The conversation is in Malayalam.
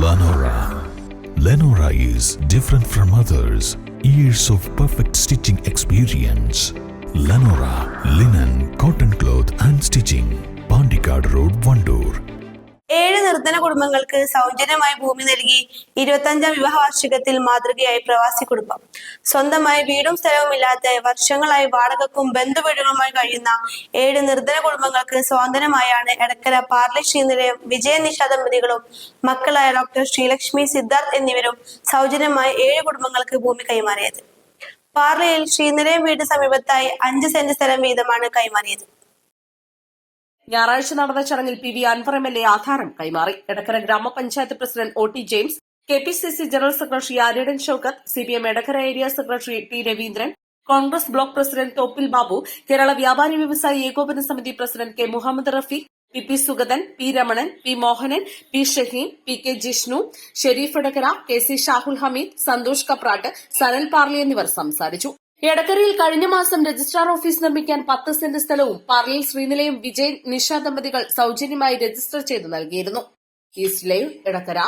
Lenora. Lenora is different from others. Years of perfect stitching experience. Lenora linen, cotton cloth and stitching. Pandikad Road, Vandoor. 7 നിർധന കുടുംബങ്ങൾക്ക് സൗജന്യമായി ഭൂമി നൽകി 25ാം വിവാഹ വാർഷികത്തിൽ മാതൃകയായി പ്രവാസി കുടുംബം. സ്വന്തമായി വീടും സ്ഥലവും ഇല്ലാത്ത വർഷങ്ങളായി വാടകക്കും ബന്ധുവീടുകളുമായി കഴിയുന്ന 7 നിർധന കുടുംബങ്ങൾക്ക് സ്വാതന്ത്ര്യമായാണ് എടക്കര പാർലി ശ്രീനിലയം വിജയനിഷ ദമ്പതികളും മക്കളായ ഡോക്ടർ ശ്രീലക്ഷ്മി, സിദ്ധാർത്ഥ് എന്നിവരും സൗജന്യമായി 7 കുടുംബങ്ങൾക്ക് ഭൂമി കൈമാറിയത്. പാർലിയിൽ ശ്രീനിലയം വീട് സമീപത്തായി 5 സെന്റ് സ്ഥലം വീതമാണ് കൈമാറിയത്. ഞായറാഴ്ച നടന്ന ചടങ്ങിൽ PV അൻവർ MLA ആധാരം കൈമാറി. എടക്കര ഗ്രാമപഞ്ചായത്ത് president OT James, KPCC general secretary Aryadan Shoukath, CPM Edakkara area secretary T Raveendran, Congress block president Thoppil Babu, Kerala വ്യാപാരി വ്യവസായി ഏകോപന സമിതി president K Muhammad Rafeeq, PP Sugathan, P Ramanan, P Mohanan, P Shaheen, PK Jishnu, Sherif Edakkara, KC Shahul Hameed, Santhosh Kaprat, Sanal Parli എന്നിവർ സംസാരിച്ചു. എടക്കരയിൽ കഴിഞ്ഞ മാസം രജിസ്ട്രാർ ഓഫീസ് നിർമ്മിക്കാൻ 10 സെന്റ് സ്ഥലവും പാർലിയിൽ ശ്രീനിലയം വിജയ് നിഷ ദമ്പതികൾ സൗജന്യമായി രജിസ്റ്റർ ചെയ്ത് നൽകിയിരുന്നു. East live, Edakkara.